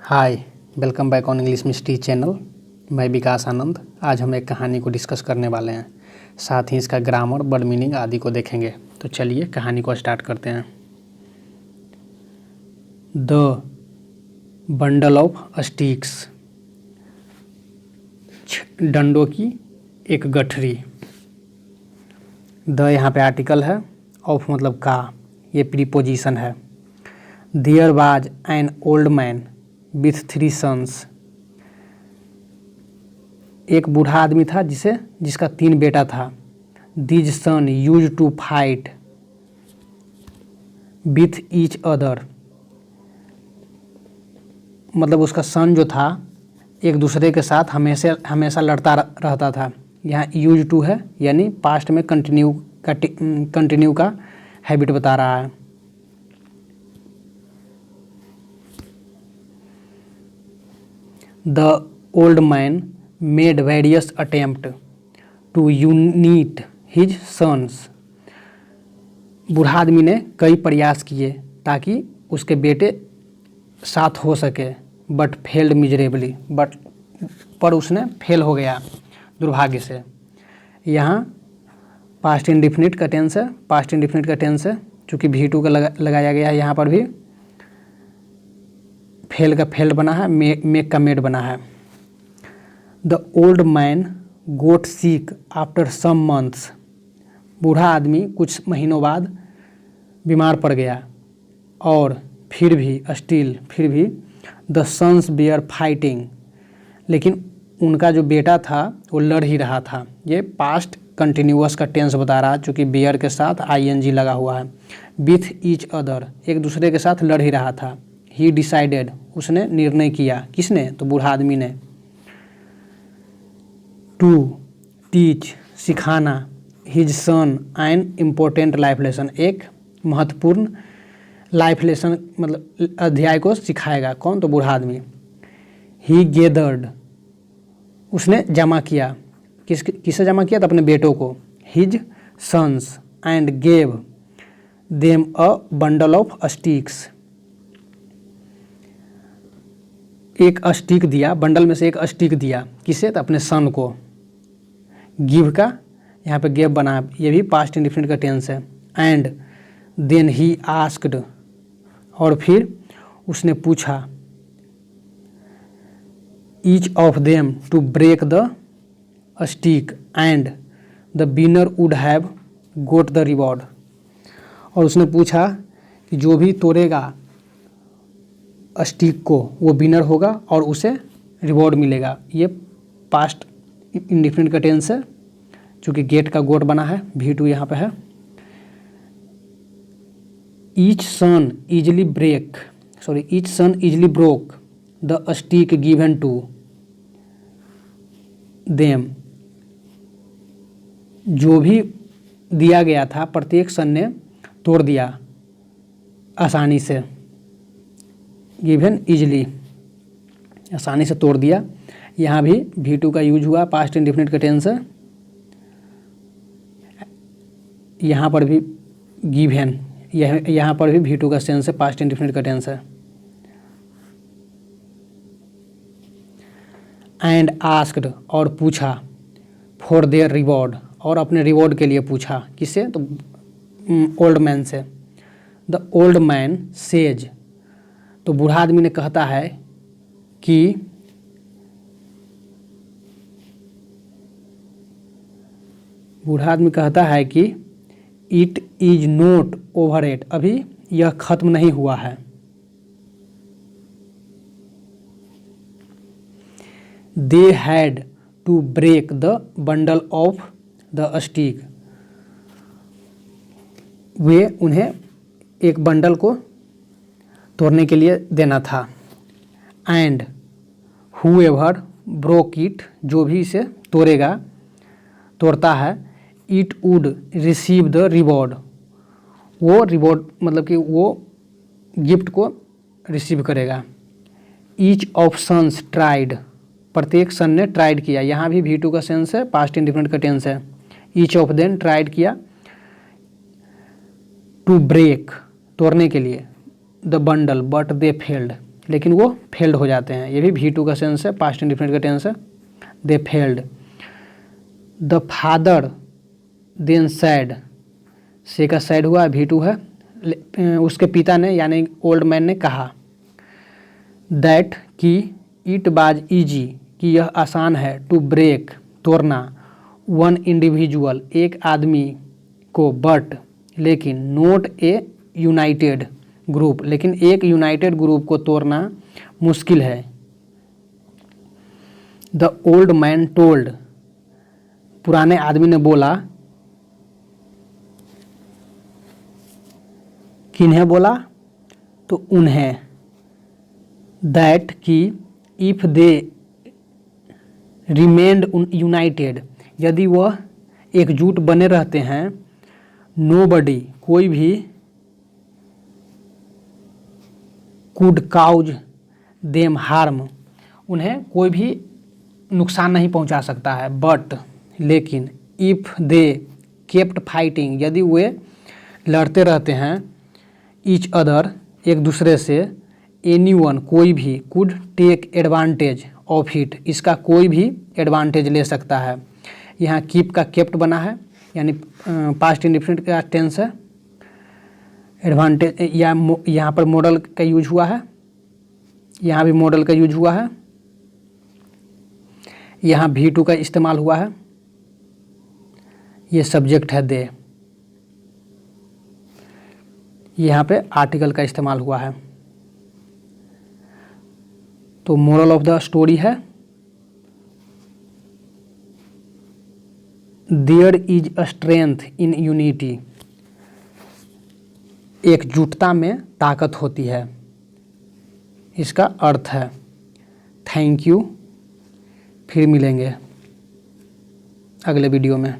Hi, welcome back on English mystery channel. मैं विकास आनंद। आज हम एक कहानी को डिस्कस करने वाले हैं, साथ ही इसका ग्रामर, वर्ड मीनिंग आदि को देखेंगे। तो चलिए कहानी को स्टार्ट करते हैं। द बंडल ऑफ स्टिक्स, डंडों की एक गठरी। द यहाँ पे आर्टिकल है, ऑफ मतलब का, ये प्रीपोजिशन है। There was an old man with 3 sons, एक बूढ़ा आदमी था जिसका 3 बेटा था। These son use to fight with each other, मतलब उसका सन जो था एक दूसरे के साथ हमेशा लड़ता रहता था। यहाँ यूज टू है, यानी पास्ट में कंटिन्यू का हैबिट बता रहा है। The old man made various attempt to unite his sons, बूढ़ा आदमी ने कई प्रयास किए ताकि उसके बेटे साथ हो सके, बट फेल्ड मिजरेबली, पर उसने फेल हो गया दुर्भाग्य से। यहाँ पास्ट इंडिफिनिट का टेंस है, चूँकि V2 का लगाया गया है। यहाँ पर भी फेल का फेल्ड बना है, मेक का मेड बना है। The old man got sick after some months, बूढ़ा आदमी कुछ महीनों बाद बीमार पड़ गया। और फिर भी द सन्स बेयर फाइटिंग, लेकिन उनका जो बेटा था वो लड़ ही रहा था। ये पास्ट कंटिन्यूअस का टेंस बता रहा है, चूँकि बेयर के साथ ing लगा हुआ है। विथ ईच अदर, एक दूसरे के साथ लड़ ही रहा था। ही डिसाइडेड, उसने निर्णय किया। किसने? तो बूढ़ा आदमी ने। टू टीच, सिखाना। His son an important life lesson, एक महत्वपूर्ण लाइफ लेसन मतलब अध्याय को सिखाएगा। कौन? तो बूढ़ा आदमी। ही गेदर्ड, उसने जमा किया। किसे जमा किया? तो अपने बेटों को। His sons and gave them a bundle of sticks, एक स्टिक दिया, बंडल में से एक स्टिक दिया। किसे? तो अपने सन को। गिव का यहाँ पे गेव बना है, ये भी पास्ट इंडिफिनिट का टेंस है। एंड देन ही आस्क्ड, और फिर उसने पूछा। Each of them to break the stick and the winner would have got the reward, और उसने पूछा कि जो भी तोड़ेगा स्टिक को वो विनर होगा और उसे रिवॉर्ड मिलेगा। ये पास्ट इंडिफिनिट का टेंस है, चूँकि गेट का गोट बना है। V2 यहाँ पे है। Each son easily broke the stick given to them, जो भी दिया गया था प्रत्येक सन ने तोड़ दिया आसानी से। गिवन इजली, आसानी से तोड़ दिया। यहाँ भी V2 का यूज हुआ, पास्ट इंडिफिनिट का टेंस है। यहाँ पर भी गिवन, यहाँ पर भी V2 का सेंस है, पास्ट इंडिफिनिट का टेंस है। एंड आस्क्ड, और पूछा। फॉर देयर रिवॉर्ड, और अपने रिवॉर्ड के लिए पूछा। किससे? तो ओल्ड मैन से। द ओल्ड मैन सेज, तो बूढ़ा आदमी ने कहता है कि it is not over yet, अभी यह खत्म नहीं हुआ है। They had to break the bundle of the stick, वे उन्हें एक बंडल को तोड़ने के लिए देना था। एंड हुएवर ब्रोक इट, जो भी इसे तोड़ता है। It would receive the reward, वो रिवॉर्ड मतलब कि वो गिफ्ट को रिसीव करेगा। ईच ऑफ सन्स ट्राइड, प्रत्येक सन ने ट्राइड किया। यहाँ भी V2 का सेंस है, पास्ट इंडिफिनिट का टेंस है। ईच ऑफ देम ट्राइड किया। टू ब्रेक, तोड़ने के लिए। The bundle but they failed, लेकिन वो फेल्ड हो जाते हैं। ये भी V2 का सेंस है, पास्ट इंडिफिनिट का टेंस है। They failed. The father then said, से का सैड हुआ, V2 है। उसके पिता ने यानी ओल्ड मैन ने कहा। दैट कि इट वाज ईजी, कि यह आसान है। टू ब्रेक, तोड़ना। वन इंडिविजुअल, एक आदमी को। बट, लेकिन। नोट ए यूनाइटेड ग्रुप, लेकिन एक यूनाइटेड ग्रुप को तोड़ना मुश्किल है। द ओल्ड मैन टोल्ड, पुराने आदमी ने बोला। किन्हें बोला? तो उन्हें। दैट कि इफ दे रिमेन्ड यूनाइटेड, यदि वह एकजुट बने रहते हैं। नोबडी, कोई भी। कुड काउज देम हार्म, उन्हें कोई भी नुकसान नहीं पहुंचा सकता है। बट, लेकिन। इफ़ दे केप्ट फाइटिंग, यदि वे लड़ते रहते हैं। ईच अदर, एक दूसरे से। एनीवन, कोई भी। Could take advantage of it, इसका कोई भी एडवांटेज ले सकता है। यहाँ कीप का केप्ट बना है, यानी पास्ट इंडिफिनिट का टेंस है। एडवांटेज या यहाँ पर मॉडल का यूज हुआ है, यहाँ भी मॉडल का यूज हुआ है। यहाँ V2 का इस्तेमाल हुआ है। ये सब्जेक्ट है दे। यहाँ पे आर्टिकल का इस्तेमाल हुआ है। तो मोरल ऑफ द स्टोरी है, there is a strength in unity, एकजुटता में ताकत होती है। इसका अर्थ है। Thank you. फिर मिलेंगे अगले वीडियो में।